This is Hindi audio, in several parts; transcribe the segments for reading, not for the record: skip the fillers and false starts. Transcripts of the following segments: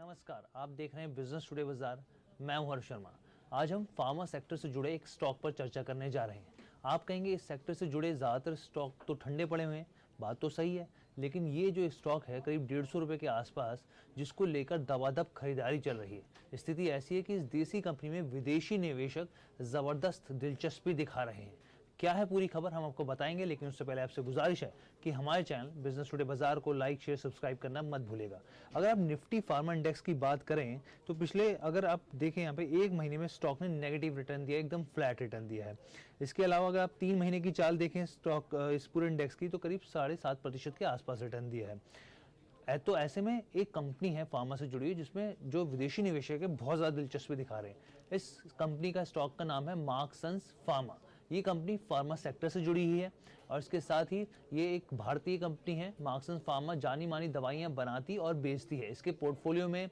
नमस्कार, आप देख रहे हैं बिजनेस टुडे बाजार। मैं हूं हर्ष शर्मा। आज हम फार्मा सेक्टर से जुड़े एक स्टॉक पर चर्चा करने जा रहे हैं। आप कहेंगे इस सेक्टर से जुड़े ज़्यादातर स्टॉक तो ठंडे पड़े हुए हैं। बात तो सही है, लेकिन ये जो स्टॉक है करीब 150 रुपये के आसपास, जिसको लेकर दबादब खरीदारी चल रही है। स्थिति ऐसी है कि इस देसी कंपनी में विदेशी निवेशक ज़बरदस्त दिलचस्पी दिखा रहे हैं। क्या है पूरी खबर हम आपको बताएंगे, लेकिन उससे पहले आपसे गुजारिश है कि हमारे चैनल बिजनेस टुडे बाजार को लाइक शेयर सब्सक्राइब करना मत भूलेगा। अगर आप निफ्टी फार्मा इंडेक्स की बात करें तो पिछले अगर आप देखें यहाँ पे एक महीने में स्टॉक ने नेगेटिव रिटर्न दिया, एकदम फ्लैट रिटर्न दिया है। इसके अलावा अगर आप 3 महीने की चाल देखें स्टॉक इस पूरे इंडेक्स की, तो करीब 7.5% के आसपास रिटर्न दिया है। तो ऐसे में एक कंपनी है फार्मा से जुड़ी हुई जिसमें जो विदेशी निवेशक है बहुत ज़्यादा दिलचस्पी दिखा रहे हैं। इस कंपनी का स्टॉक का नाम है मार्क्संस फार्मा। ये कंपनी फार्मा सेक्टर से जुड़ी हुई है और इसके साथ ही ये एक भारतीय कंपनी है। मार्क्संस फार्मा जानी मानी दवाइयाँ बनाती और बेचती है। इसके पोर्टफोलियो में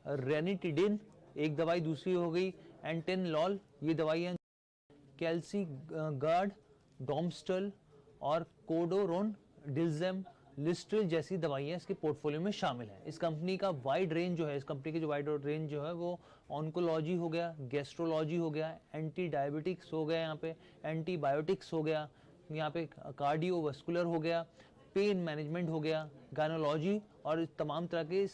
रेनिटिडिन एक दवाई, दूसरी हो गई एंटेनलॉल, ये दवाइयाँ कैल्सी गार्ड, डोमस्टल और कोडोरोन डिल्जेम लिस्ट्रिल जैसी दवाइयाँ इसके पोर्टफोलियो में शामिल हैं। इस कंपनी का वाइड रेंज जो है, इस कंपनी की जो वाइड रेंज जो है वो ऑन्कोलॉजी हो गया, गैस्ट्रोलॉजी हो गया, एंटी डायबिटिक्स हो गया, यहाँ पे एंटीबायोटिक्स हो गया, यहाँ पे कार्डियोवास्कुलर हो गया, पेन मैनेजमेंट हो गया, गायनोलॉजी और तमाम तरह के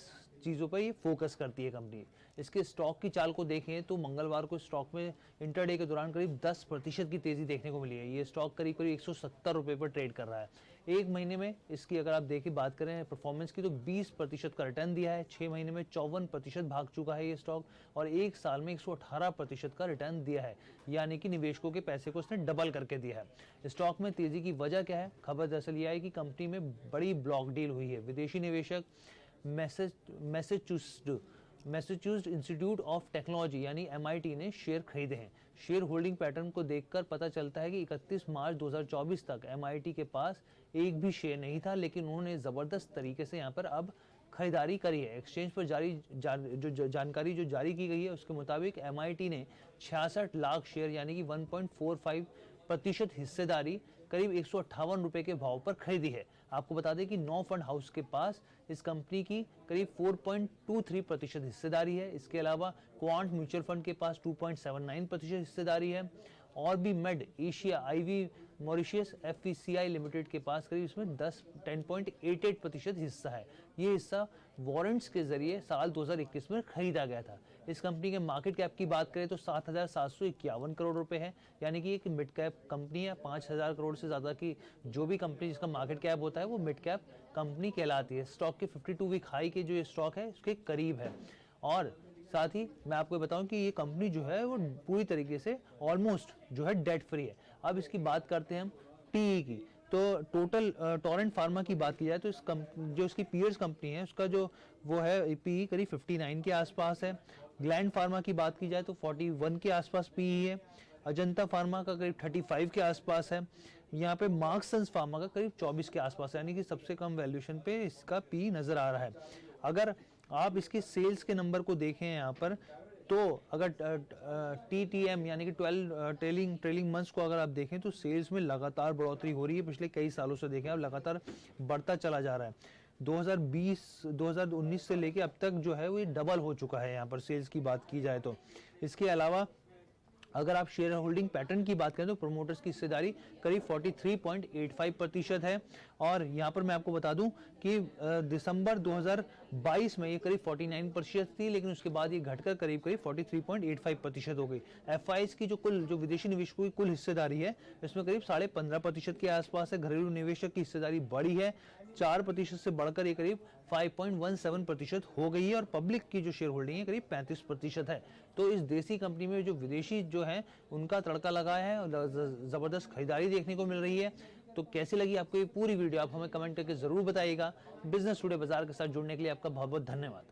चीज़ों पर ये फोकस करती है कंपनी। इसके स्टॉक की चाल को देखें तो मंगलवार को स्टॉक में इंटरडे के दौरान करीब 10% की तेज़ी देखने को मिली है। ये स्टॉक करीब 170 रुपये पर ट्रेड कर रहा है। एक महीने में इसकी अगर आप देखिए बात करें परफॉर्मेंस की, तो 20% का रिटर्न दिया है। 6 महीने में 54% भाग चुका है ये स्टॉक और एक साल में 118% का रिटर्न दिया है, यानी कि निवेशकों के पैसे को इसने डबल करके दिया है। स्टॉक में तेज़ी की वजह क्या है? खबर दरअसल यह है कि कंपनी में बड़ी ब्लॉक डील हुई है। विदेशी निवेशक मैसेच्यूसेट्स इंस्टीट्यूट ऑफ टेक्नोलॉजी यानी MIT ने शेयर खरीदे हैं। शेयर होल्डिंग पैटर्न को देखकर पता चलता है कि 31 मार्च 2024 तक MIT के पास एक भी शेयर नहीं था, लेकिन उन्होंने ज़बरदस्त तरीके से यहाँ पर अब खरीदारी करी है। एक्सचेंज पर जानकारी जो जारी की गई है उसके मुताबिक MIT ने 66 लाख शेयर यानी कि 1.45% हिस्सेदारी करीब 158 रुपये के भाव पर खरीदी है। आपको बता दें कि 9 फंड हाउस के पास इस कंपनी की करीब 4.23% हिस्सेदारी है। इसके अलावा क्वांट म्यूचुअल फंड के पास 2.79% हिस्सेदारी है और भी made Asia IV Mauritius FVCI limited के पास करीब इसमें 10.88% हिस्सा है। ये हिस्सा वारंट्स के जरिए साल 2021 में खरीदा गया था। इस कंपनी के मार्केट कैप की बात करें तो 7,751 करोड़ रुपए है, यानी कि एक मिड कैप कंपनी है। 5,000 करोड़ से ज़्यादा की जो भी कंपनी जिसका मार्केट कैप होता है वो मिड कैप कंपनी कहलाती है। स्टॉक के 52 वीक हाई के जो ये स्टॉक है उसके करीब है। और साथ ही मैं आपको बताऊं कि ये कंपनी जो है वो पूरी तरीके से ऑलमोस्ट जो है डेट फ्री है। अब इसकी बात करते हैं हम PE की, तो टोटल टोरेंट फार्मा की बात की जाए तो जो इसकी पीयर्स कंपनी है उसका जो वो है PE करीब 59 के आसपास है। ग्लैंड फार्मा की बात की जाए तो 41 के आसपास PE है। अजंता फार्मा का करीब 35 के आसपास है। यहाँ पे मार्क्संस फार्मा का करीब 24 के आसपास है, यानी कि सबसे कम वैल्यूएशन पे इसका PE नज़र आ रहा है। अगर आप इसके सेल्स के नंबर को देखें यहाँ पर, तो अगर TTM यानी कि 12 ट्रेलिंग मंथ्स को अगर आप देखें तो सेल्स में लगातार बढ़ोतरी हो रही है। पिछले कई सालों से देखें आप लगातार बढ़ता चला जा रहा है। 2019 से लेके अब तक जो है वो ये डबल हो चुका है यहाँ पर सेल्स की बात की जाए तो। इसके अलावा अगर आप शेयर होल्डिंग पैटर्न की बात करें तो प्रोमोटर्स की हिस्सेदारी करीब 43.85% है। और यहाँ पर मैं आपको बता दूं कि दिसंबर 2022 में ये करीब 49% थी, लेकिन उसके बाद ये घटकर करीब 43.85% हो गई। FIs की जो विदेशी निवेशकों की कुल हिस्सेदारी है इसमें करीब 15.5% के आसपास है। घरेलू निवेशक की हिस्सेदारी बढ़ी है, 4% से बढ़कर ये करीब 5.17% हो गई है। और पब्लिक की जो शेयर होल्डिंग है करीब 35% है। तो इस देसी कंपनी में जो विदेशी जो है उनका तड़का लगाया है और जबरदस्त खरीदारी देखने को मिल रही है। तो कैसी लगी आपको ये पूरी वीडियो, आप हमें कमेंट करके जरूर बताइएगा। बिजनेस टुडे बाजार के साथ जुड़ने के लिए आपका बहुत बहुत धन्यवाद।